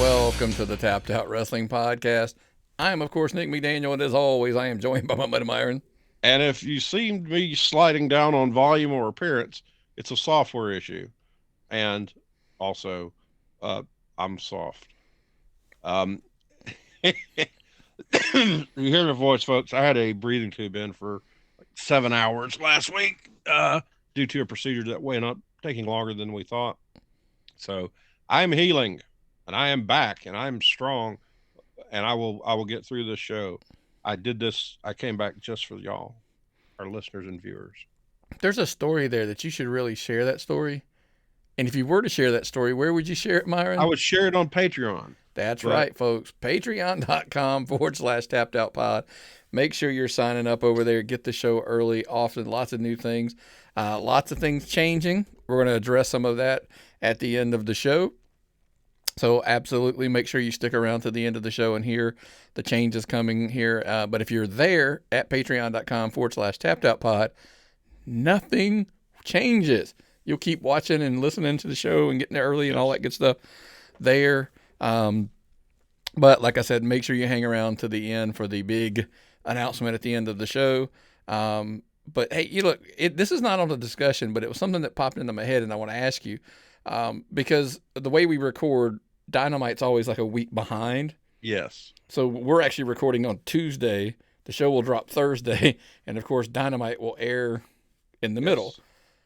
Welcome to the Tapped Out Wrestling Podcast. I am, of course, Nick McDaniel, and as always, I am joined by my buddy Myron. And if you see me sliding down on volume or appearance, it's a software issue. And also, uh, I'm soft. Um, you hear the voice, folks. I had a breathing tube in for like 7 hours last week due to a procedure that went up taking longer than we thought. So I'm healing, and I am back, and I'm strong, and I will get through this show. I did this. I came back just for y'all, our listeners and viewers. There's a story there that you should really share that story. And if you were to share that story, where would you share it, I Myron? would share it on Patreon. That's But right, folks. Patreon.com/tapped out pod. Make sure you're signing up over there. Get the show early, often. Lots of new things. Lots of things changing. We're going to address some of that at the end of the show. So absolutely make sure you stick around to the end of the show and hear the changes coming here. But if you're there at patreon.com/tapped out pod, nothing changes. You'll keep watching and listening to the show and getting there early and all that good stuff there. But like I said, make sure you hang around to the end for the big announcement at the end of the show. But hey, you look, this is not on the discussion, but it was something that popped into my head, and I want to ask you because the way we record, Dynamite's always like a week behind. yes, So we're actually recording on Tuesday. The show will drop Thursday, and of course, Dynamite will air in the middle. yes,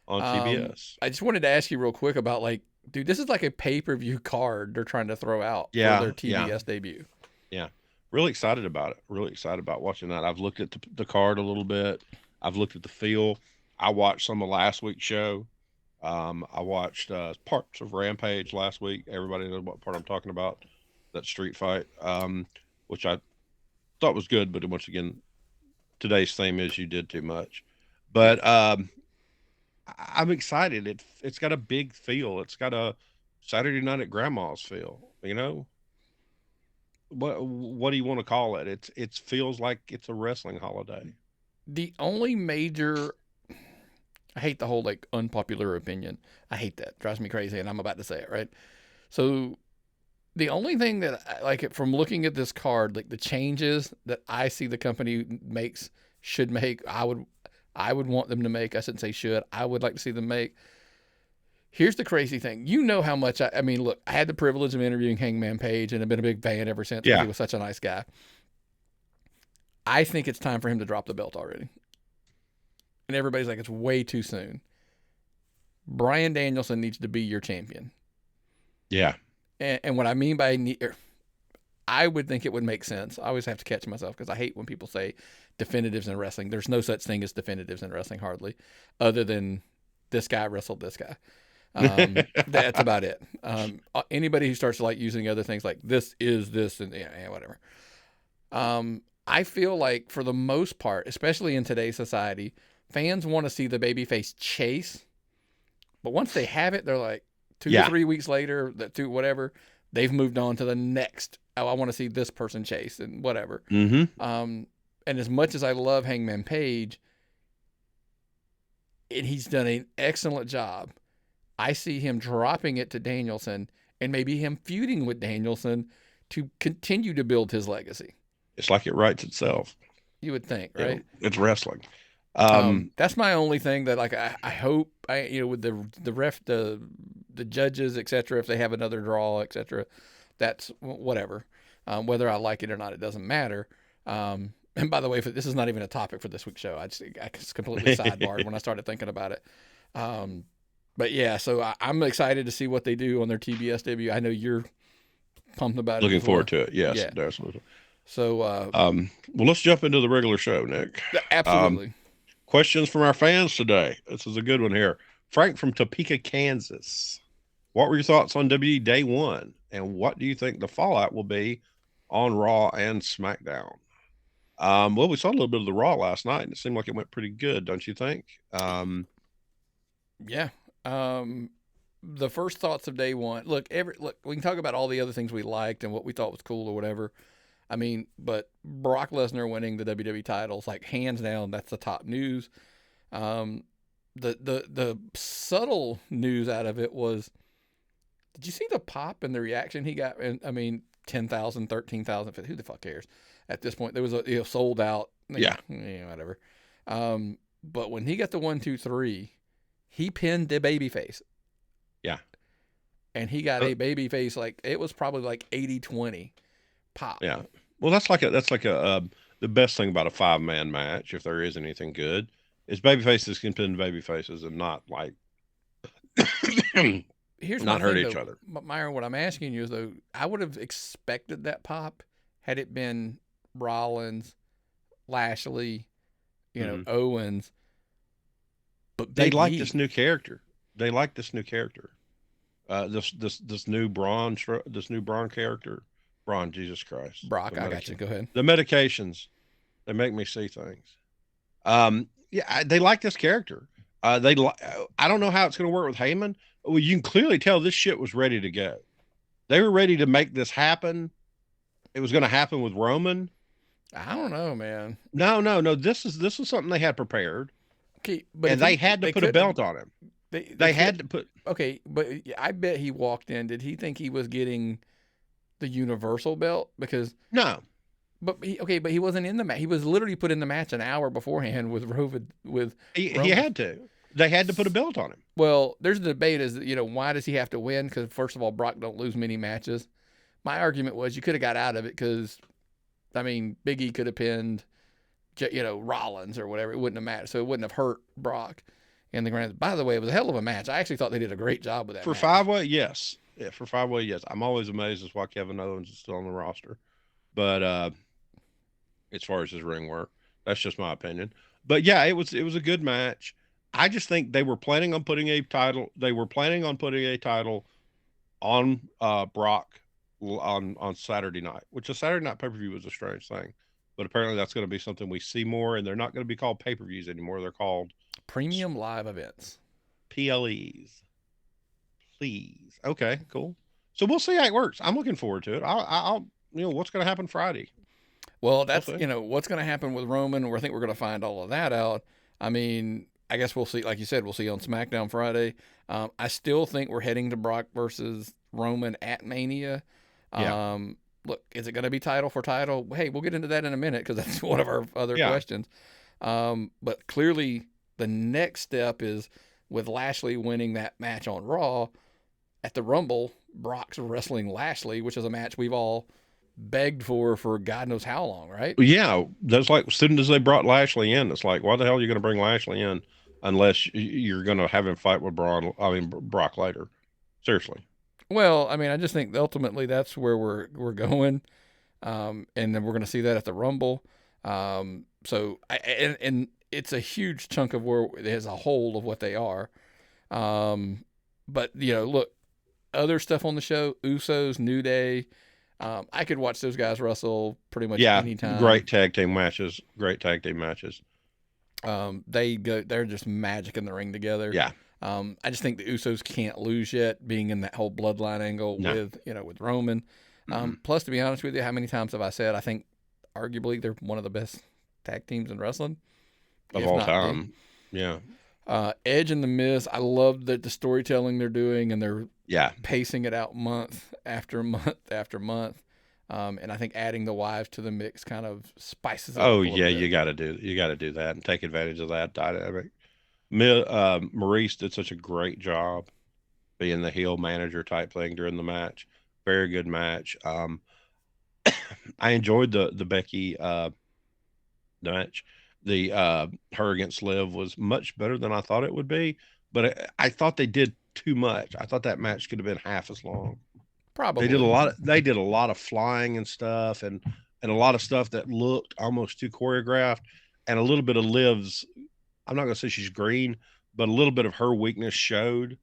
on TBS. I just wanted to ask you real quick about dude, this is like a pay-per-view card they're trying to throw out for Yeah, their yeah, TBS debut. yeah. Really excited about it. Really excited about watching that. I've looked at the card a little bit. I've looked at the feel. I watched some of last week's show. I watched parts of Rampage last week. Everybody knows what part I'm talking about. That street fight, which I thought was good, but once again, today's theme is you did too much. But I'm excited. It's got a big feel. It's got a Saturday night at grandma's feel. What do you want to call it? It feels like it's a wrestling holiday. The only major, I hate the whole unpopular opinion. I hate that. Drives me crazy, and I'm about to say it, right? So the only thing that from looking at this card, like the changes that I see the company should make, I would want them to make. I shouldn't say should. I would like to see them make. Here's the crazy thing. You know how much I mean, look, I had the privilege of interviewing Hangman Page and have been a big fan ever since because Yeah. he was such a nice guy. I think it's time for him to drop the belt already. And everybody's like, it's way too soon. Bryan Danielson needs to be your champion. Yeah. And what I mean by I would think it would make sense. I always have to catch myself because I hate when people say definitives in wrestling. There's no such thing as definitives in wrestling, hardly, other than this guy wrestled this guy. That's about it. Anybody who starts using other things like this is this and whatever. I feel like for the most part, especially in today's society, fans want to see the babyface chase, but once they have it, they're like 2 to Yeah. 3 weeks later, whatever, they've moved on to the next. Oh, I want to see this person chase and whatever. Mm-hmm. And as much as I love Hangman Page, and he's done an excellent job, I see him dropping it to Danielson and maybe him feuding with Danielson to continue to build his legacy. It's like it writes itself. You would think, right? It's wrestling. That's my only thing that I hope with the ref, the judges, etc. If they have another draw, etc. That's whatever. Whether I like it or not, it doesn't matter. And by the way, this is not even a topic for this week's show. I just completely sidebarred when I started thinking about it. But yeah, so I'm excited to see what they do on their TBS debut. I know you're pumped about it. Looking as well. forward to it. Yes, Yeah. definitely. So Well, let's jump into the regular show, Nick. absolutely. Questions from our fans today. This is a good one here. Frank from Topeka, Kansas. What were your thoughts on WWE Day 1? And what do you think the fallout will be on Raw and SmackDown? Well, we saw a little bit of the Raw last night, and it seemed like it went pretty good, don't you think? Yeah. The first thoughts of Day 1. Look, we can talk about all the other things we liked and what we thought was cool or whatever. I mean, but Brock Lesnar winning the WWE titles, hands down, that's the top news. The subtle news out of it was Did you see the pop and the reaction he got? And I mean, 10,000, 13,000. Who the fuck cares? At this point, there was a sold out. Yeah. Whatever. But when he got the 1, 2, 3, he pinned the babyface. Yeah. And he got a babyface like it was probably like 80-20 pop. Yeah. Well, that's like the best thing about a 5-man match, if there is anything good, is babyfaces can pin babyfaces and not like Here's not my hurt thing, each though. other. Myron, what I'm asking you is though, I would have expected that pop had it been Rollins, Lashley, Owens, but They Big like E. this new character. They like this new character. This new Braun character. Braun, Jesus Christ. Brock, I got you. Go ahead. The medications, they make me see things. Yeah, they like this character. I don't know how it's going to work with Heyman. Well, you can clearly tell this shit was ready to go. They were ready to make this happen. It was going to happen with Roman. I don't know, man. No. This is something they had prepared. Okay, but and they had to put a belt on him. They had to put. Okay, but I bet he walked in. Did he think he was getting the Universal belt? Because no. But he wasn't in the match. He was literally put in the match an hour beforehand with Roman. He had to. They had to put a belt on him. Well, there's a debate as why does he have to win? Because first of all, Brock don't lose many matches. My argument was you could have got out of it because, I mean, Big E could have pinned, Rollins or whatever. It wouldn't have mattered, so it wouldn't have hurt Brock in the grand. By the way, it was a hell of a match. I actually thought they did a great job with that. For match. 5-way, yes. Yeah, for 5-way, yes. I'm always amazed as why Kevin Owens is still on the roster, but as far as his ring work, that's just my opinion. But yeah, it was a good match. I just think they were planning on putting a title. They were planning on putting a title on Brock on Saturday night, which a Saturday night pay-per-view was a strange thing. But apparently that's going to be something we see more, and they're not going to be called pay-per-views anymore. They're called premium live events. PLEs. Please. Okay, cool. So we'll see how it works. I'm looking forward to it. I'll what's going to happen Friday. Well, that's what's going to happen with Roman. I think we're going to find all of that out. I mean, I guess we'll see. Like you said, we'll see on SmackDown Friday. I still think we're heading to Brock versus Roman at Mania. Yeah. Look, is it going to be title for title? Hey, we'll get into that in a minute because that's one of our other questions. But clearly, the next step is with Lashley winning that match on Raw at the Rumble. Brock's wrestling Lashley, which is a match we've all begged for God knows how long, right? Yeah, that's like as soon as they brought Lashley in, it's like, why the hell are you going to bring Lashley in unless you're going to have him fight with Brock later? Seriously. Well, I mean, I just think ultimately that's where we're going, and then we're going to see that at the Rumble. So it's a huge chunk of where there's a whole of what they are. But look, other stuff on the show, Usos, New Day. I could watch those guys wrestle pretty much anytime. Great tag team matches. They're just magic in the ring together. Yeah. I just think the Usos can't lose yet, being in that whole bloodline angle with Roman. Plus, to be honest with you, how many times have I said I think arguably they're one of the best tag teams in wrestling of all time. Yeah. Edge and The Miz, I love the storytelling they're doing, and they're pacing it out month after month after month. And I think adding the wives to the mix kind of spices it up. Oh yeah, you got to do that and take advantage of that dynamic. Maurice did such a great job being the heel manager type thing during the match. Very good match. I enjoyed the Becky match. The her against Liv was much better than I thought it would be, but I thought they did too much. I thought that match could have been half as long. Probably. They did a lot of flying and stuff and a lot of stuff that looked almost too choreographed, and a little bit of Liv's, I'm not going to say she's green, but a little bit of her weakness showed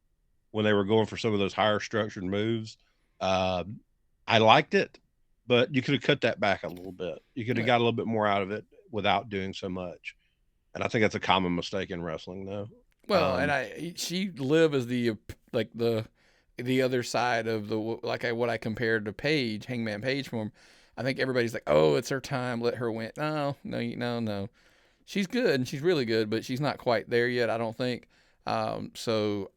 when they were going for some of those higher structured moves. I liked it, but you could have cut that back a little bit. You could have got a little bit more out of it without doing so much. And I think that's a common mistake in wrestling, though. Well, she Liv as the other side of what I compared to Paige, Hangman Page from. I think everybody's like, oh, it's her time, let her win. No. She's good and she's really good, but she's not quite there yet, I don't think. So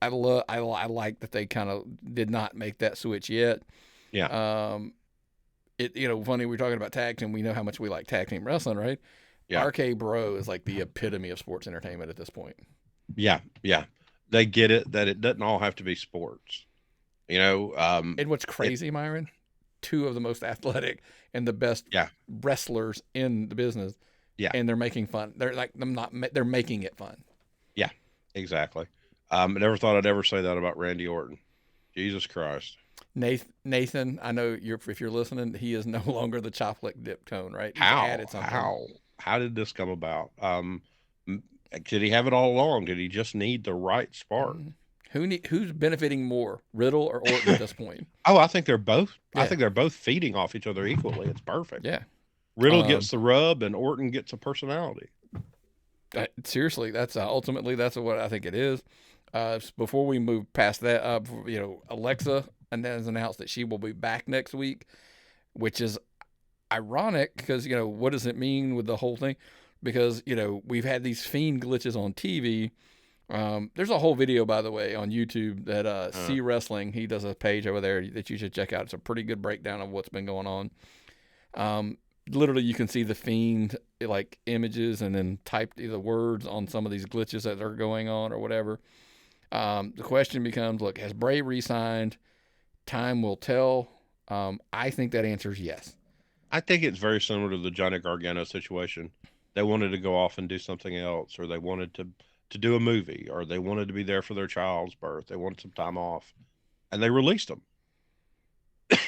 I like that they kind of did not make that switch yet. Yeah. Funny, we're talking about tag team. We know how much we like tag team wrestling, right? Yeah. RK Bro is like the epitome of sports entertainment at this point. Yeah. Yeah. They get it that it doesn't all have to be sports. And what's crazy, Myron? Two of the most athletic and the best wrestlers in the business. Yeah. And they're making fun. They're like they're making it fun. Yeah, exactly. I never thought I'd ever say that about Randy Orton. Jesus Christ. Nathan, I know if you're listening, he is no longer the chocolate dip cone, right? He's How? added something. How did this come about? Did he have it all along? Did he just need the right spark? Who's benefiting more, Riddle or Orton at this point? Oh, I think they're both. Yeah. I think they're both feeding off each other equally. It's perfect. Yeah. Riddle gets the rub, and Orton gets a personality. Seriously, that's ultimately that's what I think it is. Before we move past that, Alexa has announced that she will be back next week, which is ironic because what does it mean with the whole thing? Because we've had these Fiend glitches on TV. There's a whole video, by the way, on YouTube that C Wrestling, he does a page over there that you should check out. It's a pretty good breakdown of what's been going on. Literally, you can see the Fiend like images and then type the words on some of these glitches that are going on or whatever. The question becomes, look, has Bray re-signed? Time will tell. I think that answer is yes. I think it's very similar to the Johnny Gargano situation. They wanted to go off and do something else, or they wanted to do a movie, or they wanted to be there for their child's birth. They wanted some time off, and they released them.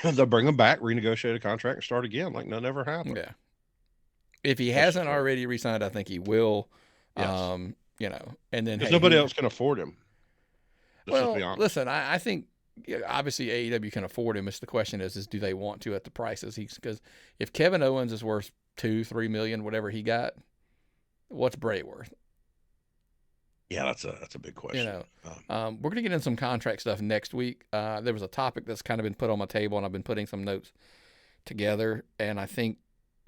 They'll bring them back, renegotiate a contract, and start again like nothing ever happened. Yeah. If he hasn't already re-signed, I think he will. Yes. And then because nobody else can afford him. Listen, I think obviously AEW can afford him. It's the question is do they want to at the prices because if Kevin Owens is worth $2-3 million, whatever he got, what's Bray worth? Yeah, that's a big question. We're going to get in some contract stuff next week. There was a topic that's kind of been put on my table, and I've been putting some notes together, and I think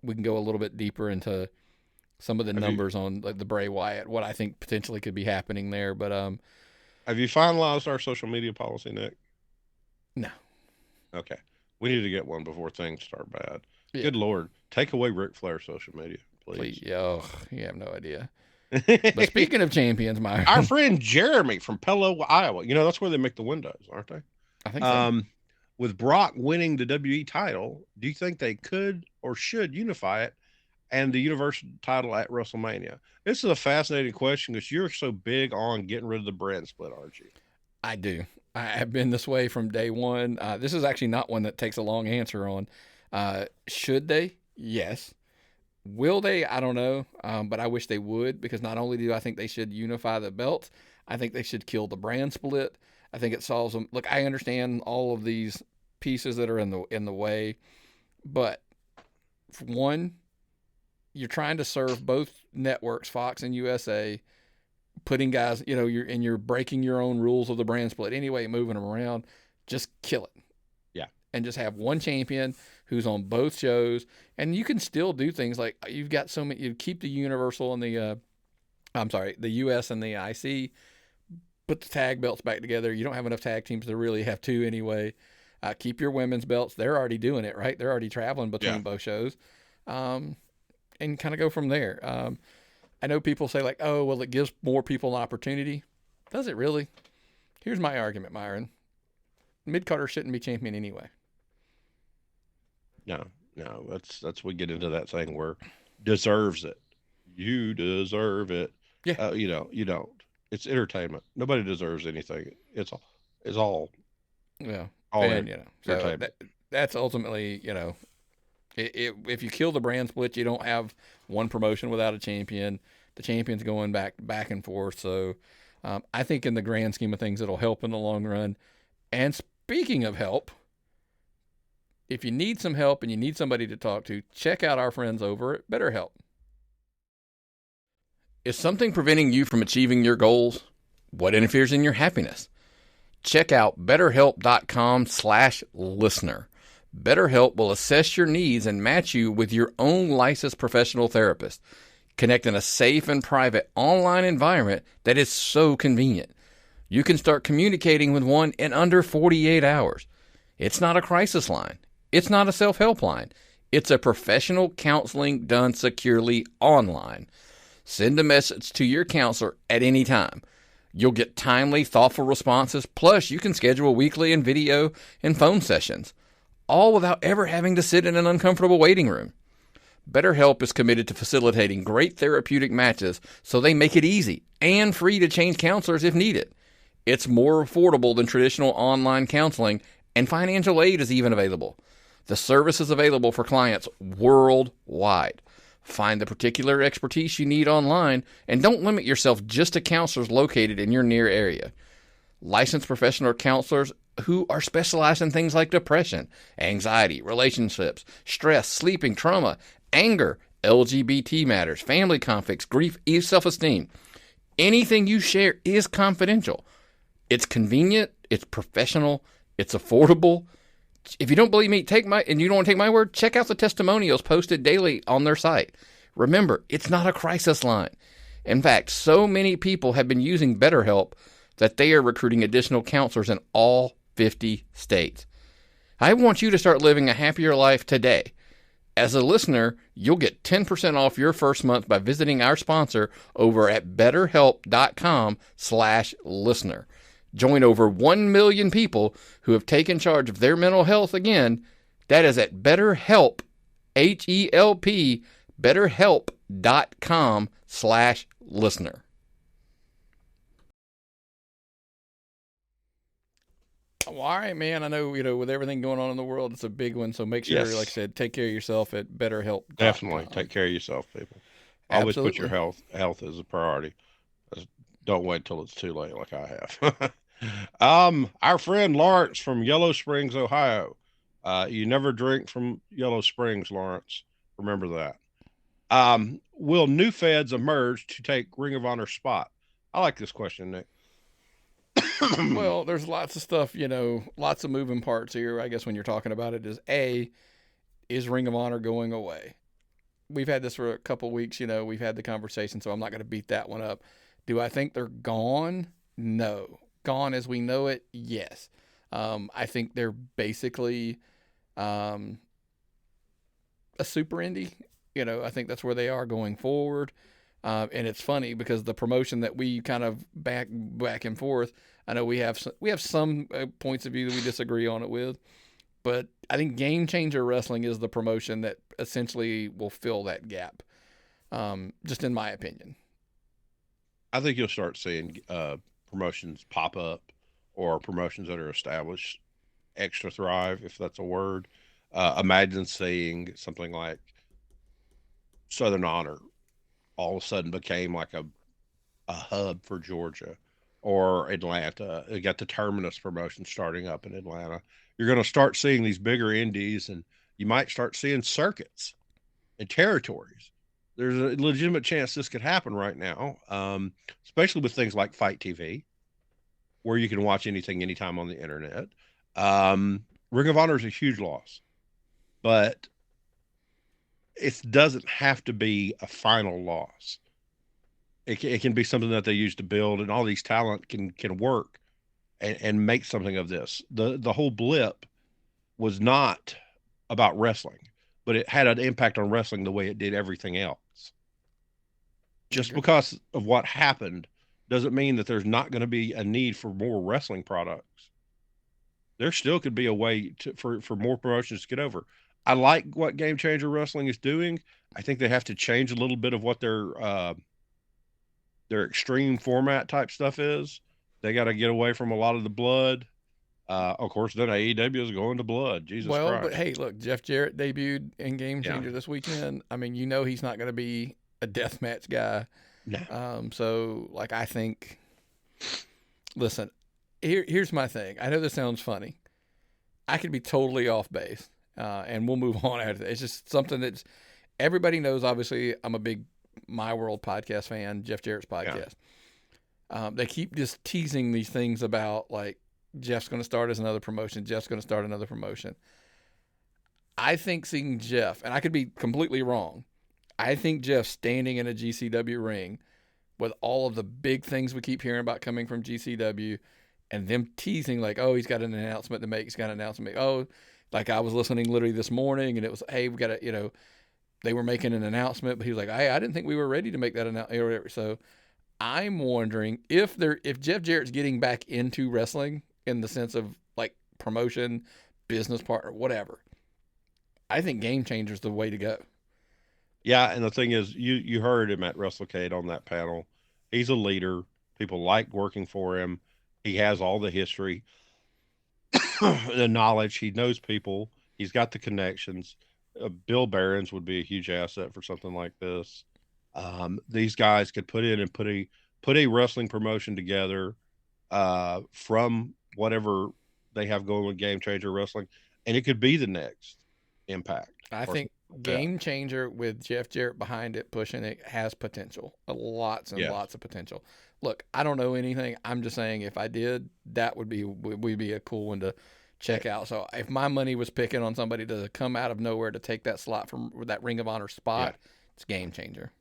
we can go a little bit deeper into some of the numbers on like the Bray Wyatt, what I think potentially could be happening there. But have you finalized our social media policy, Nick? No. Okay. We need to get one before things start bad. Yeah. Good Lord. Take away Ric Flair's social media, please. You have no idea. But speaking of champions, our friend Jeremy from Pello, Iowa, that's where they make the windows, aren't they? I think so. With Brock winning the WWE title, do you think they could or should unify it and the Universal title at WrestleMania? This is a fascinating question because you're so big on getting rid of the brand split, aren't you? I do. I have been this way from day one. This is actually not one that takes a long answer on. Should they? Yes. Will they? I don't know. But I wish they would because not only do I think they should unify the belts, I think they should kill the brand split. I think it solves them. Look, I understand all of these pieces that are in the way, but for one, you're trying to serve both networks, Fox and USA, putting guys, you're breaking your own rules of the brand split anyway, moving them around. Just kill it. Yeah. And just have one champion who's on both shows, and you can still do things like you've got so many. You keep the Universal and the US and the IC. Put the tag belts back together. You don't have enough tag teams to really have two anyway. Keep your women's belts. They're already doing it, right? They're already traveling between both shows. And kind of go from there. I know people say like, oh, well, it gives more people an opportunity. Does it really? Here's my argument, Myron. Mid-Carter shouldn't be champion anyway. No. We get into that thing where deserves it. You deserve it. Yeah. You don't. It's entertainment. Nobody deserves anything. It's all. Yeah. All and, so that's ultimately, if you kill the brand split, you don't have one promotion without a champion. The champion's going back and forth. So I think in the grand scheme of things, it'll help in the long run. And speaking of help, if you need some help and you need somebody to talk to, check out our friends over at BetterHelp. Is something preventing you from achieving your goals? What interferes in your happiness? Check out BetterHelp.com/listener. BetterHelp will assess your needs and match you with your own licensed professional therapist. Connect in a safe and private online environment that is so convenient. You can start communicating with one in under 48 hours. It's not a crisis line. It's not a self-help line. It's a professional counseling done securely online. Send a message to your counselor at any time. You'll get timely, thoughtful responses, plus you can schedule weekly and video and phone sessions, all without ever having to sit in an uncomfortable waiting room. BetterHelp is committed to facilitating great therapeutic matches so they make it easy and free to change counselors if needed. It's more affordable than traditional online counseling, and financial aid is even available. The service is available for clients worldwide. Find the particular expertise you need online, and don't limit yourself just to counselors located in your near area. Licensed professional counselors who are specialized in things like depression, anxiety, relationships, stress, sleeping, trauma, anger, LGBT matters, family conflicts, grief, self-esteem. Anything you share is confidential. It's convenient, it's professional, it's affordable. If you don't believe me, and you don't want to take my word, check out the testimonials posted daily on their site. Remember, it's not a crisis line. In fact, so many people have been using BetterHelp that they are recruiting additional counselors in all 50 states. I want you to start living a happier life today. As a listener, you'll get 10% off your first month by visiting our sponsor over at betterhelp.com/listener. Join over 1 million people who have taken charge of their mental health again. That is at BetterHelp, H-E-L-P, betterhelp.com/listener. Well, all right, man. I know, with everything going on in the world, it's a big one. So make sure, Yes. like I said, take care of yourself at BetterHelp.com. Definitely take care of yourself, people. Always put your health as a priority. Don't wait till it's too late like I have. Our friend Lawrence from Yellow Springs, Ohio. You never drink from Yellow Springs, Lawrence. Remember that. Will new feds emerge to take Ring of Honor spot? I like this question, Nick. Well, there's lots of stuff, lots of moving parts here. I guess when you're talking about it is Ring of Honor going away? We've had this for a couple weeks, we've had the conversation, so I'm not going to beat that one up. Do I think they're gone? No. Gone as we know it? Yes. I think they're basically a super indie. I think that's where they are going forward. And it's funny because the promotion that we kind of back and forth, I know we have some points of view that we disagree on it with, but I think Game Changer Wrestling is the promotion that essentially will fill that gap, just in my opinion. I think you'll start seeing promotions pop up, or promotions that are established extra thrive, if that's a word. Imagine seeing something like Southern Honor all of a sudden became like a hub for Georgia, or Atlanta. You got the Terminus promotion starting up in Atlanta. You're going to start seeing these bigger indies, and you might start seeing circuits and territories. There's a legitimate chance this could happen right now, especially with things like Fight TV, where you can watch anything anytime on the internet. Ring of Honor is a huge loss, but it doesn't have to be a final loss. It can be something that they use to build, and all these talent can work and make something of this. The whole blip was not about wrestling, but it had an impact on wrestling the way it did everything else. Just because of what happened doesn't mean that there's not going to be a need for more wrestling products. There still could be a way for more promotions to get over. I like what Game Changer Wrestling is doing. I think they have to change a little bit of what their extreme format type stuff is. They got to get away from a lot of the blood. Of course, then AEW is going to blood. Jesus Christ. But hey, look, Jeff Jarrett debuted in Game Changer this weekend. I mean, he's not going to be a deathmatch guy. No. So, I think, listen, here's my thing. I know this sounds funny. I could be totally off base, and we'll move on after that. It's just something that's everybody knows. Obviously, I'm a big My World podcast fan, Jeff Jarrett's podcast. Yeah. They keep just teasing these things about, Jeff's going to start as another promotion. Jeff's going to start another promotion. I think seeing Jeff, and I could be completely wrong, I think Jeff standing in a GCW ring with all of the big things we keep hearing about coming from GCW, and them teasing like, oh, he's got an announcement to make. He's got an announcement to make. Oh, like I was listening literally this morning, and it was, hey, we got to, they were making an announcement, but he was like, hey, I didn't think we were ready to make that announcement. So I'm wondering if Jeff Jarrett's getting back into wrestling in the sense of like promotion, business partner, whatever. I think Game Changer's the way to go. Yeah, and the thing is, you heard him at WrestleCade on that panel. He's a leader. People like working for him. He has all the history, the knowledge. He knows people. He's got the connections. Bill Barons would be a huge asset for something like this. These guys could put in and put a wrestling promotion together from whatever they have going with Game Changer Wrestling, and it could be the next Impact. I Or think something like that. Game Changer with Jeff Jarrett behind it, pushing it, has potential. Lots and Yes. lots of potential. Look, I don't know anything. I'm just saying if I did, that would be a cool one to check out. So if my money was picking on somebody to come out of nowhere to take that slot from that Ring of Honor spot, it's Game Changer.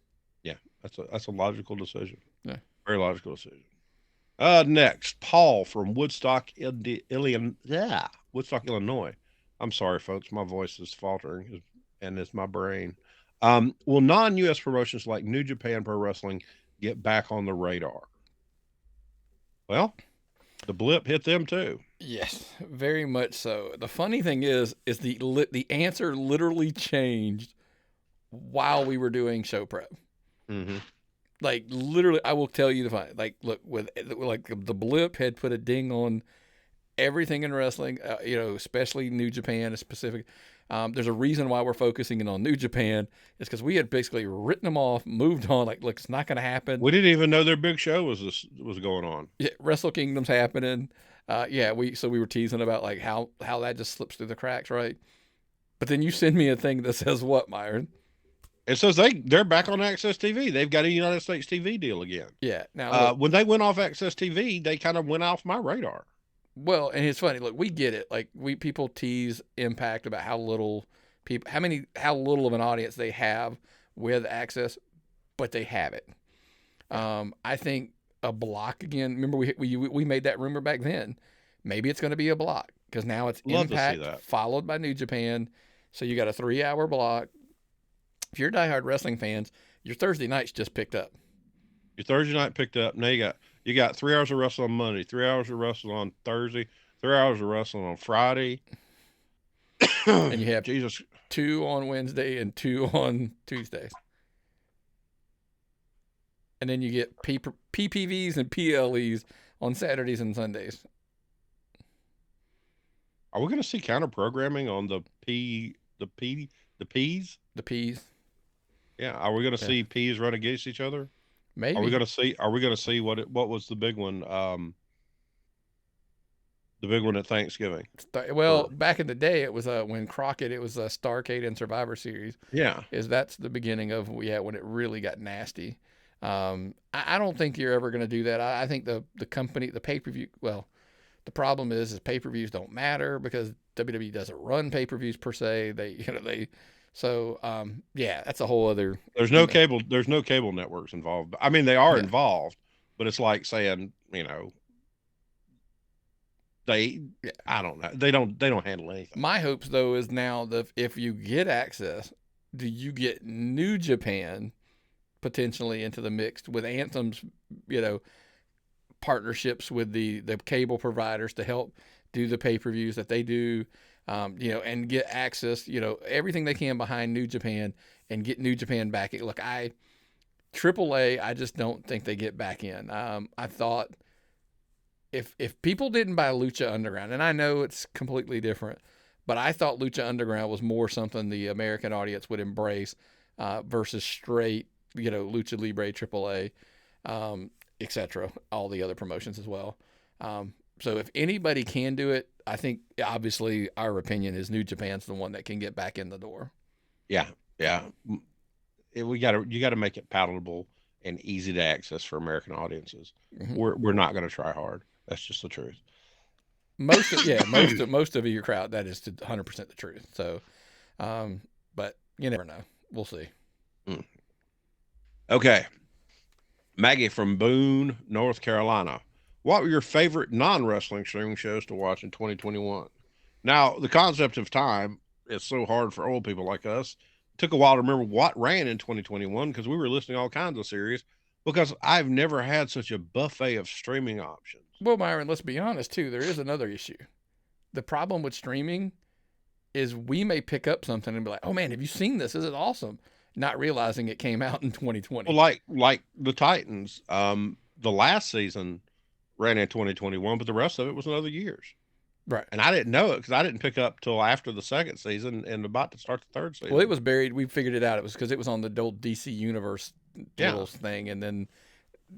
Yeah, that's a logical decision. Yeah. Very logical decision. Next, Paul from Woodstock, Woodstock, Illinois. I'm sorry, folks, my voice is faltering, and it's my brain. Will non-U.S. promotions like New Japan Pro Wrestling get back on the radar? Well, the blip hit them too. Yes, very much so. The funny thing is the answer literally changed while we were doing show prep. Mm-hmm. Like literally, I will tell you the fun. Like, look, with like the blip had put a ding on everything in wrestling. Especially New Japan, specific. There's a reason why we're focusing in on New Japan. It's because we had basically written them off, moved on. Like, look, it's not going to happen. We didn't even know their big show was going on. Yeah, Wrestle Kingdom's happening. We were teasing about like how that just slips through the cracks, right? But then you send me a thing that says what, Myron? It says they're back on Access TV. They've got a United States TV deal again. Yeah. Now, when they went off Access TV, they kind of went off my radar. well, and it's funny. Look, we get it. Like people tease Impact about how little of an audience they have with Access, but they have it. I think a block again. Remember, we made that rumor back then. Maybe it's going to be a block because now it's Love to see Impact that. followed by New Japan. So you got a 3-hour block. If you're diehard wrestling fans, your Thursday nights just picked up. Your Thursday night picked up. Now you got 3 hours of wrestling on Monday, 3 hours of wrestling on Thursday, 3 hours of wrestling on Friday, And you have Jesus. 2 on Wednesday and 2 on Tuesdays. And then you get PPVs and PLEs on Saturdays and Sundays. Are we going to see counter programming on the P's? The P's. Yeah. Are we going to see P's run against each other? Maybe. Are we going to see what was the big one? The big one at Thanksgiving. Well, back in the day, it was when Crockett, it was Starrcade and Survivor Series. Yeah. That's the beginning of when it really got nasty. I don't think you're ever going to do that. I think the company, the pay-per-view, well, the problem is pay-per-views don't matter because WWE doesn't run pay-per-views per se. That's a whole other. There's no cable networks involved. I mean, they are involved, but it's like saying, I don't know. They don't handle anything. My hopes though is now that if you get access, do you get New Japan potentially into the mix with Anthem's, partnerships with the cable providers to help do the pay-per-views that they do, and get access, everything they can behind New Japan and get New Japan back. Look, AAA, I just don't think they get back in. I thought if people didn't buy Lucha Underground, and I know it's completely different, but I thought Lucha Underground was more something the American audience would embrace versus straight, Lucha Libre, AAA, etc., all the other promotions as well. So if anybody can do it, I think obviously our opinion is New Japan's the one that can get back in the door. Yeah. You got to make it palatable and easy to access for American audiences. Mm-hmm. We're not going to try hard. That's just the truth. Most of your crowd, that is 100% the truth. So, but you never know. We'll see. Okay. Maggie from Boone, North Carolina. What were your favorite non-wrestling streaming shows to watch in 2021? Now, the concept of time is so hard for old people like us. It took a while to remember what ran in 2021 because we were listing all kinds of series because I've never had such a buffet of streaming options. Well, Myron, let's be honest too. There is another issue. The problem with streaming is we may pick up something and be like, "Oh man, have you seen this? This is awesome," not realizing it came out in Well, 2020. like the Titans, the last season ran in 2021, but the rest of it was in other years. Right. And I didn't know it because I didn't pick up till after the second season and about to start the third Well, it season. was buried. We figured it out. It was because it was on the old DC Universe Yeah, little thing, and then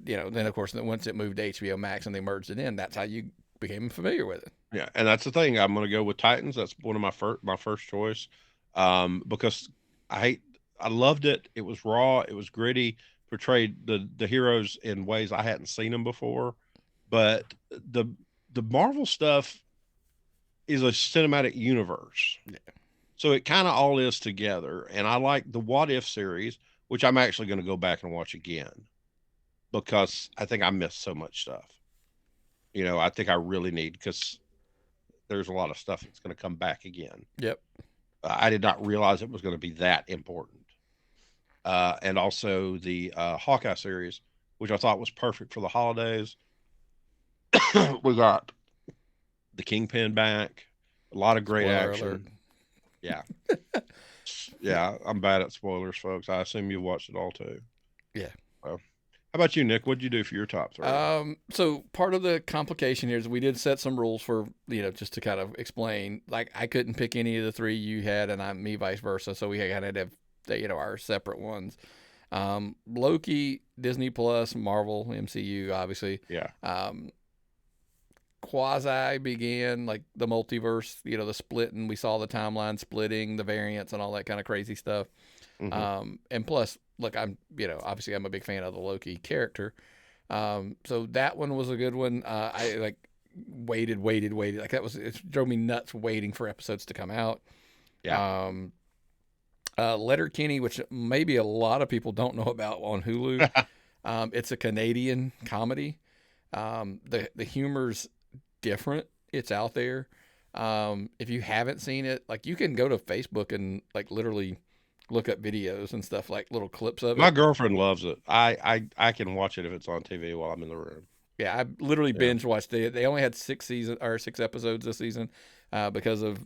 then of course once it moved to HBO Max and they merged it in, that's how you became familiar with it. yeah, and that's the thing. I'm going to go with Titans. That's one of my first choice, because I hate. I loved it. It was raw. It was gritty. Portrayed the heroes in ways I hadn't seen them before. But the Marvel stuff is a cinematic universe. Yeah. So it kind of all is together. And I like the What If series, which I'm actually going to go back and watch again because I think I missed so much stuff. I think I really need because there's a lot of stuff that's going to come back again. Yep. I did not realize it was going to be that important. And also the Hawkeye series, which I thought was perfect for the holidays. We got the Kingpin back, a lot of great Spoiler action. alert. Yeah. Yeah, I'm bad at spoilers, folks. I assume you watched it all too. Yeah. Well, how about you, Nick? What'd you do for your top three? So part of the complication here is we did set some rules for just to kind of explain. Like I couldn't pick any of the three you had, and me vice versa. So we had to have our separate ones. Loki, Disney Plus, Marvel, MCU, obviously. Yeah. Quasi began like the multiverse, the splitting. We saw the timeline splitting, the variants, and all that kind of crazy stuff. And plus, look, obviously I'm a big fan of the Loki character. So that one was a good one. I like waited. Like it drove me nuts waiting for episodes to come out. Yeah. Letterkenny, which maybe a lot of people don't know about on Hulu. It's a Canadian comedy. The humor's different. It's out there. If you haven't seen it, like you can go to Facebook and like literally look up videos and stuff, like little clips of My it. girlfriend loves it. I can watch it if it's on TV while I'm in the room. Yeah, I literally Yeah. binge watched it. They only had 6 episodes this season because of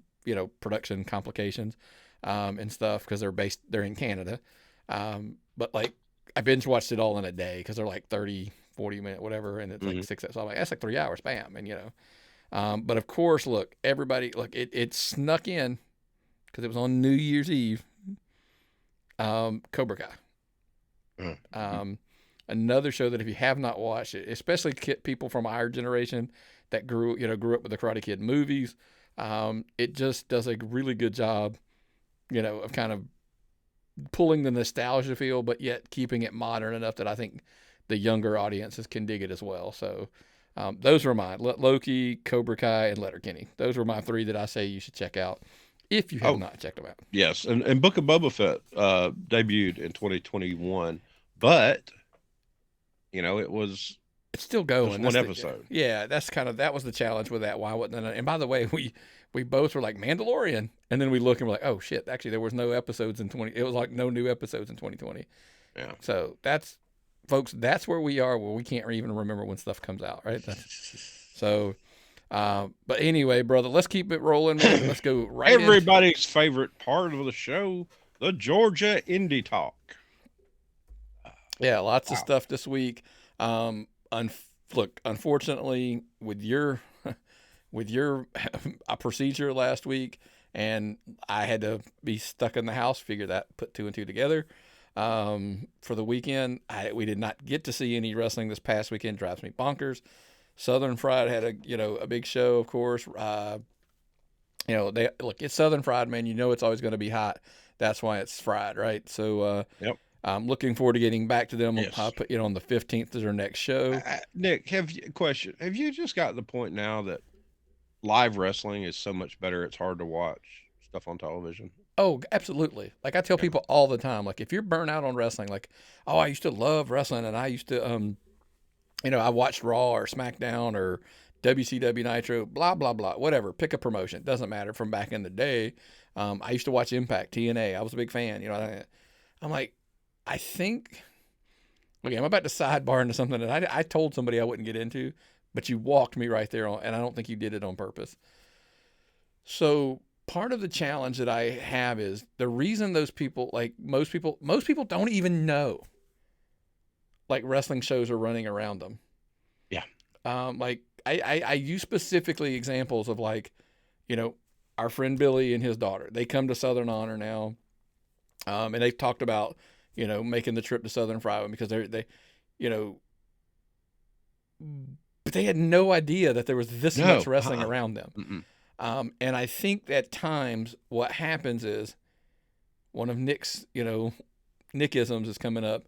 production complications and stuff because they're in Canada. But like I binge watched it all in a day because they're like 30, 40 minute whatever, and it's like 6. So I'm like, that's like 3 hours, bam, and but of course, look, everybody, look, it snuck in because it was on New Year's Eve. Cobra Kai. Another show that if you have not watched it, especially people from our generation that grew up with the Karate Kid movies, it just does a really good job, of kind of pulling the nostalgia feel, but yet keeping it modern enough that I think the younger audiences can dig it as well. So those were mine: Loki, Cobra Kai, and Letterkenny. Those were my three that I say you should check out if you have not checked them out. Yes, and Book of Boba Fett debuted in 2021, but It's still going. just one episode. That was the challenge with that. Why wasn't it? And by the way, we both were like Mandalorian, and then we look and we're like, oh shit! Actually, there was no episodes in 20. It was like no new episodes in 2020. Yeah. So folks, that's where we are, where we can't even remember when stuff comes out, right? So, but anyway, brother, let's keep it rolling. Let's go right. Everybody's favorite part of the show, the Georgia Indy Talk. Yeah, lots of stuff this week. Look, unfortunately, with your procedure last week, and I had to be stuck in the house, put two and two together. For the weekend, we did not get to see any wrestling this past weekend. Drives me bonkers. Southern Fried had a big show, of course. It's Southern Fried, man. It's always going to be hot. That's why it's fried, right? So, Yep. I'm looking forward to getting back to them. Yes. I'll put on the 15th is our next show. Nick, have you just got the point now that live wrestling is so much better? It's hard to watch stuff on television. Oh, absolutely. Like I tell Yeah. people all the time, like if you're burnt out on wrestling, like, oh, I used to love wrestling and I used to, I watched Raw or Smackdown or WCW Nitro, blah, blah, blah, whatever. Pick a promotion. Doesn't matter from back in the day. I used to watch Impact, TNA. I was a big fan. I'm like, I think, okay, I'm about to sidebar into something that I told somebody I wouldn't get into, but you walked me right there on, and I don't think you did it on purpose. So part of the challenge that I have is the reason those people, like most people don't even know like wrestling shows are running around them. Yeah. Like I use specifically examples of like, you know, our friend Billy and his daughter. They come to Southern Honor now, and they've talked about, making the trip to Southern Friday because they, you know, but they had no idea that there was this much wrestling around them. And I think at times what happens is one of Nick's, Nickisms is coming up,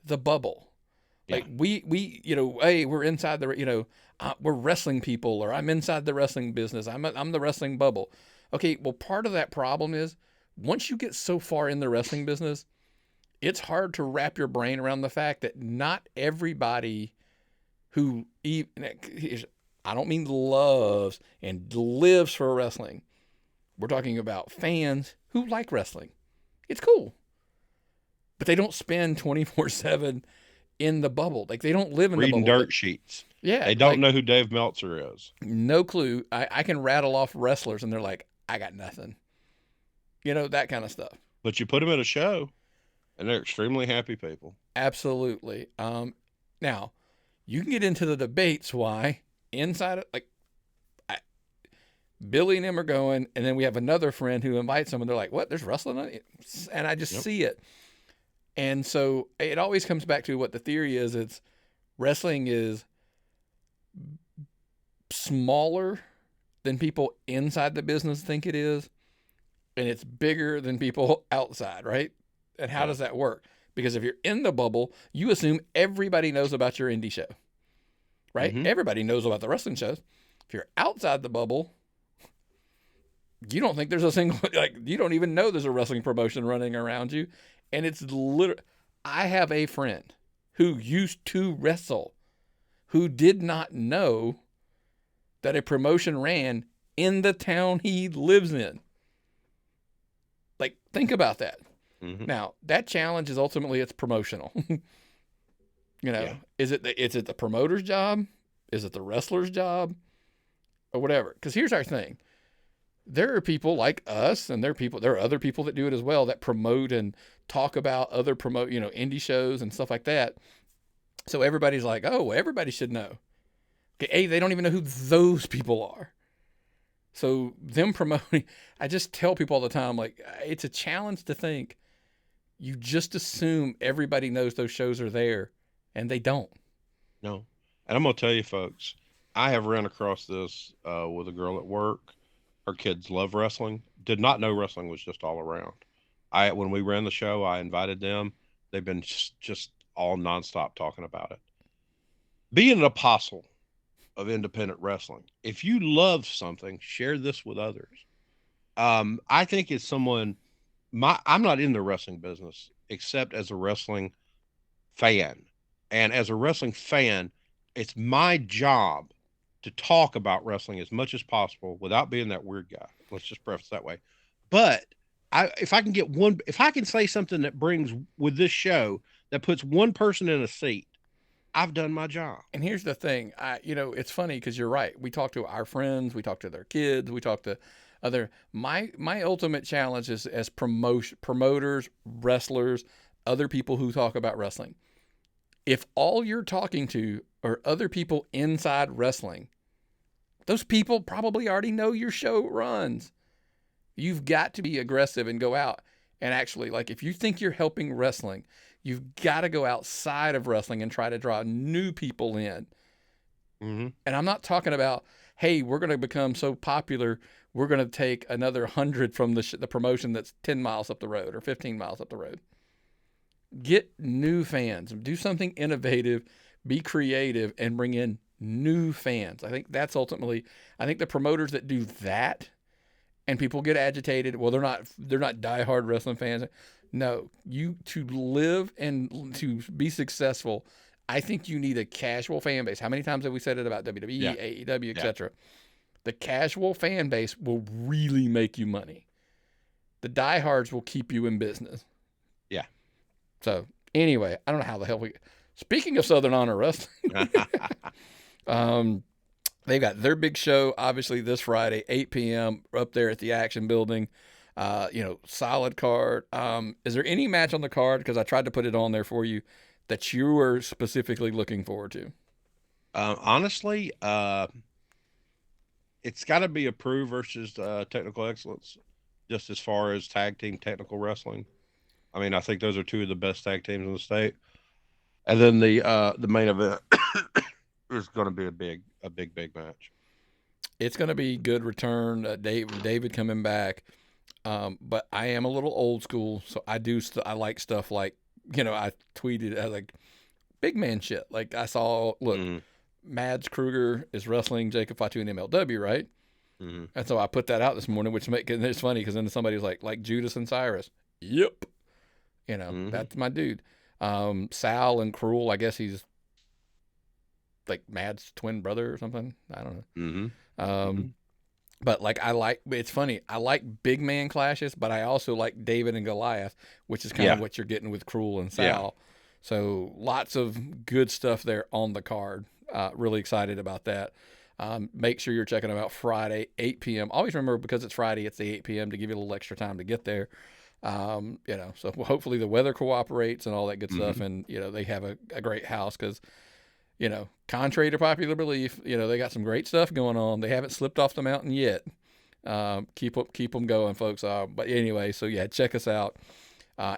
the bubble. Yeah. Like we, hey, we're inside the, we're wrestling people, or I'm inside the wrestling business. I'm the wrestling bubble. Okay. Well, part of that problem is once you get so far in the wrestling business, it's hard to wrap your brain around the fact that not everybody who I don't mean loves and lives for wrestling. We're talking about fans who like wrestling. It's cool. But they don't spend 24/7 in the bubble. Like they don't live in Reading the bubble. dirt sheets. Yeah. They don't know who Dave Meltzer is. No clue. I can rattle off wrestlers and they're like, I got nothing. That kind of stuff. But you put them at a show and they're extremely happy people. Absolutely. Now, you can get into the debates why inside of, Billy and him are going, and then we have another friend who invites them, and they're like, what, there's wrestling on it? And I just see it. And so it always comes back to what the theory is. It's wrestling is smaller than people inside the business think it is, and it's bigger than people outside, right? And how does that work? Because if you're in the bubble, you assume everybody knows about your indie show, right? Mm-hmm. Everybody knows about the wrestling shows. If you're outside the bubble, you don't think there's a single, you don't even know there's a wrestling promotion running around you. And it's literally, I have a friend who used to wrestle who did not know that a promotion ran in the town he lives in. Like, think about that. Mm-hmm. Now, that challenge is ultimately it's promotional. Is it the promoter's job? Is it the wrestler's job? Or whatever. Because here's our thing. There are people like us, and there are other people that do it as well that promote and talk about other indie shows and stuff like that. So everybody's like, oh, everybody should know. Okay, A, they don't even know who those people are. So them promoting, I just tell people all the time, like, it's a challenge to think you just assume everybody knows those shows are there, and they don't. No. And I'm going to tell you, folks, I have run across this with a girl at work. Her kids love wrestling. Did not know wrestling was just all around. When we ran the show, I invited them. They've been just all nonstop talking about it. Be an apostle of independent wrestling. If you love something, share this with others. I think it's someone. I'm not in the wrestling business except as a wrestling fan, and as a wrestling fan, it's my job to talk about wrestling as much as possible without being that weird guy. Let's just preface that way. But if I can say something that brings with this show that puts one person in a seat, I've done my job. And here's the thing, it's funny because you're right. We talk to our friends, we talk to their kids, we talk to other. My ultimate challenge is as promoters, wrestlers, other people who talk about wrestling. If all you're talking to are other people inside wrestling, those people probably already know your show runs. You've got to be aggressive and go out and actually, like, if you think you're helping wrestling, you've got to go outside of wrestling and try to draw new people in. Mm-hmm. And I'm not talking about, hey, we're going to become so popular, we're going to take another 100 from the promotion that's 10 miles up the road or 15 miles up the road. Get new fans. Do something innovative, be creative, and bring in new fans. I think that's ultimately, I think the promoters that do that And people get agitated. Well, they're not diehard wrestling fans. No, you to live and to be successful, I think you need a casual fan base. How many times have we said it about WWE, Yeah. AEW, Yeah. etc.? The casual fan base will really make you money. The diehards will keep you in business. Yeah. So anyway, I don't know how the hell we. Speaking of Southern Honor Wrestling, um, they've got their big show obviously this Friday, 8 p.m. up there at the Action Building. Solid card. Is there any match on the card? Because I tried to put it on there for you that you were specifically looking forward to. Honestly, it's got to be approved versus Technical Excellence, just as far as tag team technical wrestling. I mean, I think those are two of the best tag teams in the state. And then the main event is going to be a big match. It's going to be good return. David coming back. But I am a little old school, so I like stuff like, I tweeted like big man shit. Like I saw, look, Mm-hmm. Mads Kruger is wrestling Jacob Fatu in MLW, right? Mm-hmm. And so I put that out this morning, it's funny because then somebody was like Judas and Cyrus. Yep. Mm-hmm. That's my dude. Sal and Cruel, I guess he's like Mad's twin brother or something. I don't know. Mm-hmm. Um, But it's funny. I like big man clashes, but I also like David and Goliath, which is kind of what you're getting with Cruel and Sal. Yeah. So lots of good stuff there on the card. Really excited about that. Make sure you're checking them out Friday, 8 p.m. Always remember, because it's Friday, it's the 8 p.m. to give you a little extra time to get there. So hopefully the weather cooperates and all that good stuff. And, they have a great house because, contrary to popular belief, they got some great stuff going on. They haven't slipped off the mountain yet. Keep them going, folks. But anyway, so yeah, check us out.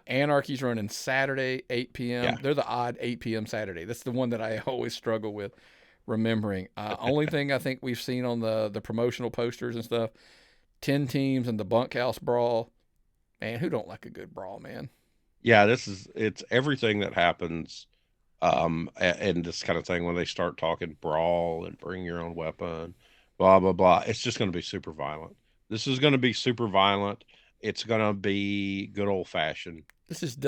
Anarchy's running Saturday, 8 p.m. Yeah. They're the odd 8 p.m. Saturday. That's the one that I always struggle with remembering. Only thing I think we've seen on the promotional posters and stuff, 10 teams and the bunkhouse brawl. Man, who don't like a good brawl, man? Yeah, it's everything that happens and this kind of thing when they start talking brawl and bring your own weapon, blah blah blah. It's just going to be super violent. This is going to be super violent. It's going to be This is good old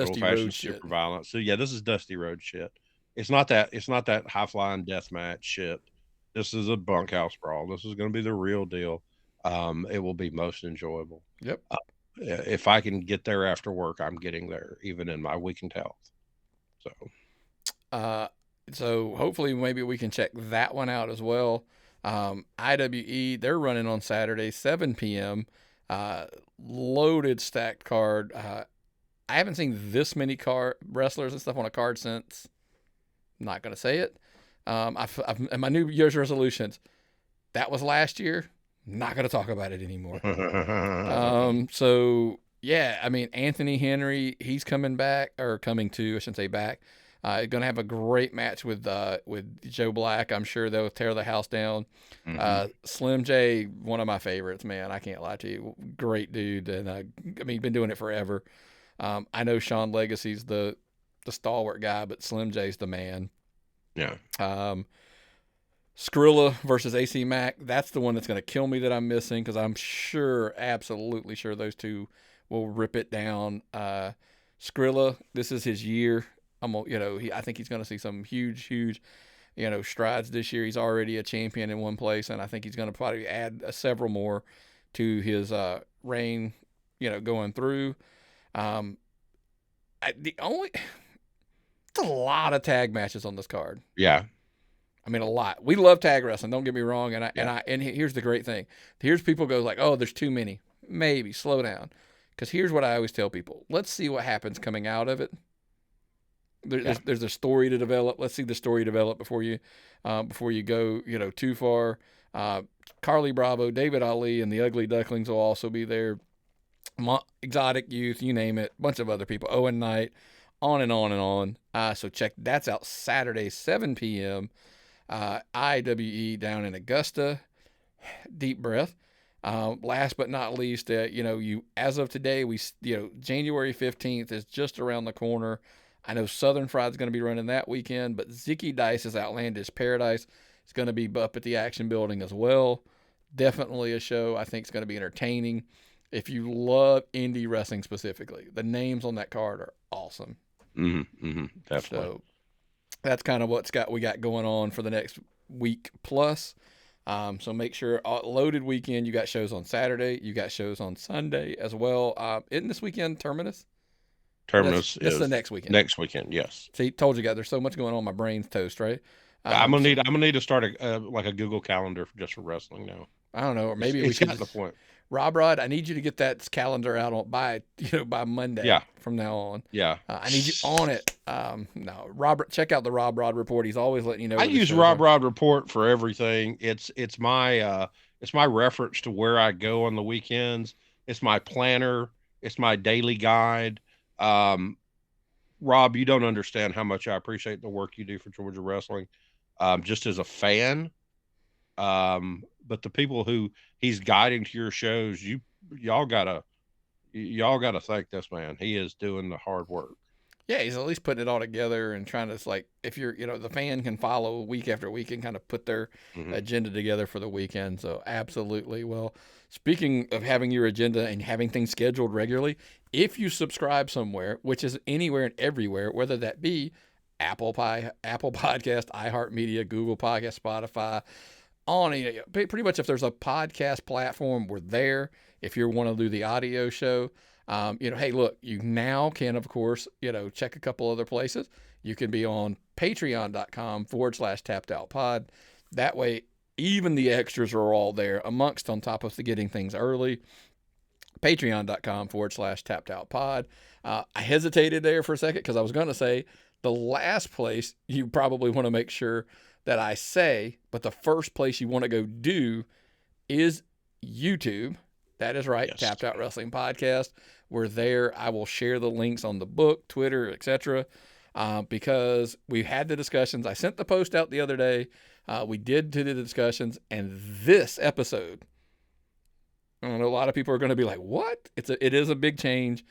Dusty Road fashioned shit. super violent. So yeah, this is Dusty Road shit. It's not that high flying death match shit. This is a bunkhouse brawl. This is going to be the real deal. It will be most enjoyable. Yep. If I can get there after work, I'm getting there, even in my weakened health. So hopefully maybe we can check that one out as well. IWE, they're running on Saturday, 7 p.m. Loaded stacked card. I haven't seen this many wrestlers and stuff on a card since. I'm not gonna say it. And my New Year's resolutions. That was last year. Not gonna talk about it anymore. So yeah, I mean Anthony Henry, he's coming back, or coming to, I shouldn't say back. Going to have a great match with Joe Black. I'm sure they'll tear the house down. Slim J, one of my favorites, man. I can't lie to you. Great dude, and I mean, been doing it forever. I know Sean Legacy's the stalwart guy, but Slim J's the man. Yeah. Skrilla versus AC Mack. That's the one that's going to kill me that I'm missing, because I'm sure, absolutely sure, those two will rip it down. Skrilla, this is his year. I think he's going to see some huge, strides this year. He's already a champion in one place, and I think he's going to probably add several more to his reign, going through. It's a lot of tag matches on this card. Yeah. I mean, a lot. We love tag wrestling. Don't get me wrong. And here's the great thing. Here's people go like, oh, there's too many. Maybe slow down, because here's what I always tell people: let's see what happens coming out of it. There's a story to develop. Let's see the story develop before you go too far. Carly Bravo, David Ali, and the Ugly Ducklings will also be there. Exotic Youth, you name it. Bunch of other people. Owen Knight, on and on and on. So check that's out Saturday, 7 p.m. IWE down in Augusta. Deep breath. Last but not least, as of today, January 15th is just around the corner. I know Southern Fried's going to be running that weekend, but Zicky Dice's Outlandish Paradise is going to be up at the Action Building as well. Definitely a show I think is going to be entertaining. If you love indie wrestling specifically, the names on that card are awesome. Definitely. So that's kind of we got going on for the next week plus. So make sure loaded weekend. You got shows on Saturday. You got shows on Sunday as well. Isn't this weekend Terminus? Or Terminus that's the is next weekend. next weekend. Yes. See, told you guys there's so much going on. My brain's toast, right? I'm So gonna need to start like a Google Calendar just for wrestling now. I don't know, or maybe we It's should gotten to the just point. Rob Rod. I need you to get that calendar out by Monday. Yeah. From now on. Yeah. I need you on it. No, Robert, check out the Rob Rod report. He's always letting you know. I use Rob Rod Report for everything. It's my reference to where I go on the weekends. It's my planner. It's my daily guide. Rob, you don't understand how much I appreciate the work you do for Georgia Wrestling, just as a fan. But the people who he's guiding to your shows, y'all gotta thank this man. He is doing the hard work. Yeah, he's at least putting it all together and trying to like if you're the fan can follow week after week and kind of put their agenda together for the weekend. So absolutely. Well, speaking of having your agenda and having things scheduled regularly, if you subscribe somewhere, which is anywhere and everywhere, whether that be Apple Podcast, iHeartMedia, Google Podcast, Spotify, on pretty much if there's a podcast platform, we're there. If you want to do the audio show. Hey, look, you now can, of course, check a couple other places. You can be on patreon.com/tappedoutpod. That way, even the extras are all there amongst on top of the getting things early. Patreon.com/tappedoutpod. I hesitated there for a second because I was going to say the last place you probably want to make sure that I say, but the first place you want to go do is YouTube. That is right. Yes. Tapped Out Wrestling Podcast. We're there. I will share the links on the book, Twitter, etc. Because we had the discussions. I sent the post out the other day. We did do the discussions, and this episode, I know a lot of people are going to be like, "What?" It is a big change.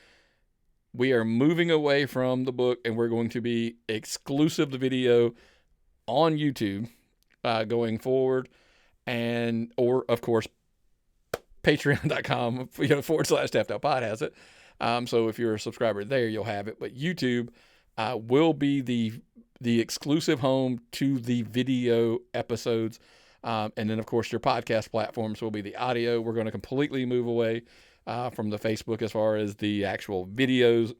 We are moving away from the book, and we're going to be exclusive to video on YouTube going forward, or of course. Patreon.com /TappedOutPod has it. So if you're a subscriber there, you'll have it. But YouTube will be the exclusive home to the video episodes. And then, of course, your podcast platforms will be the audio. We're going to completely move away from the Facebook as far as the actual videos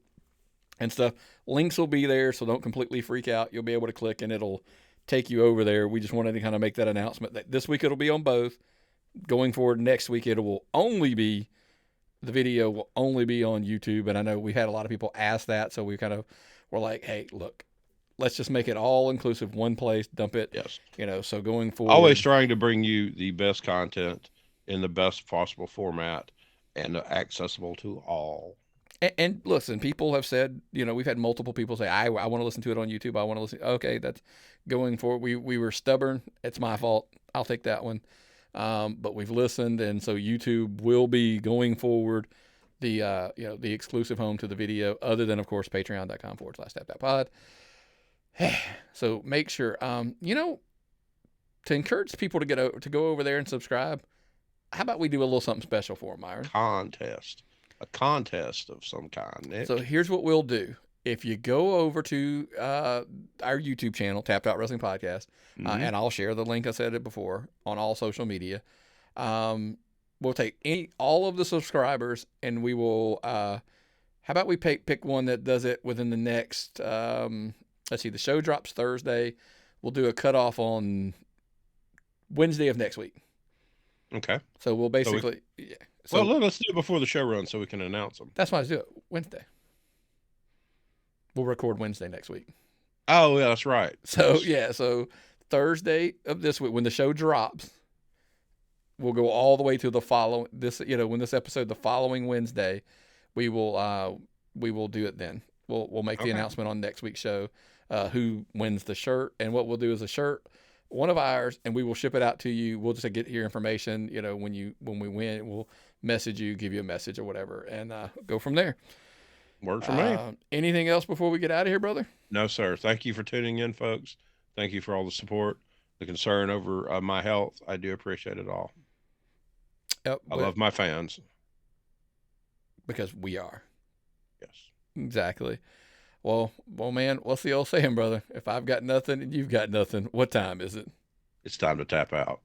and stuff. Links will be there, so don't completely freak out. You'll be able to click, and it'll take you over there. We just wanted to kind of make that announcement that this week it'll be on both. Going forward, next week the video will only be on YouTube, and I know we had a lot of people ask that, so we kind of were like, "Hey, look, let's just make it all inclusive, one place, dump it." Yes. So going forward, always trying to bring you the best content in the best possible format and accessible to all. And listen, people have said, we've had multiple people say, "I want to listen to it on YouTube. I want to listen." Okay, that's going forward. We were stubborn. It's my fault. I'll take that one. But we've listened, and so YouTube will be going forward the exclusive home to the video, other than of course patreon.com /TappedOutPod. So make sure to encourage people to go over there and subscribe. How about we do a little something special for them, Myron? A contest of some kind, Nick. So here's what we'll do. If you go over to our YouTube channel, Tapped Out Wrestling Podcast, and I'll share the link, I said it before, on all social media, we'll take all of the subscribers, and we will, how about we pick one that does it within the next, let's see, the show drops Thursday. We'll do a cutoff on Wednesday of next week. Okay. So we'll basically, let's do it before the show runs so we can announce them. That's why I do it Wednesday. We'll record Wednesday next week. Oh, yeah, that's right. So Thursday of this week, when the show drops, we'll go all the way to the following when this episode the following Wednesday, we will do it then. We'll make the announcement on next week's show, who wins the shirt, and what we'll do is a shirt, one of ours, and we will ship it out to you. We'll just get your information, when we win, we'll message you, give you a message or whatever, and go from there. Works for me. Anything else before we get out of here, brother? No, sir. Thank you for tuning in, folks. Thank you for all the support, the concern over my health. I do appreciate it all. Yep, I love my fans. because we are. Yes. Exactly. Well, man, what's the old saying, brother? If I've got nothing and you've got nothing, what time is it? It's time to tap out.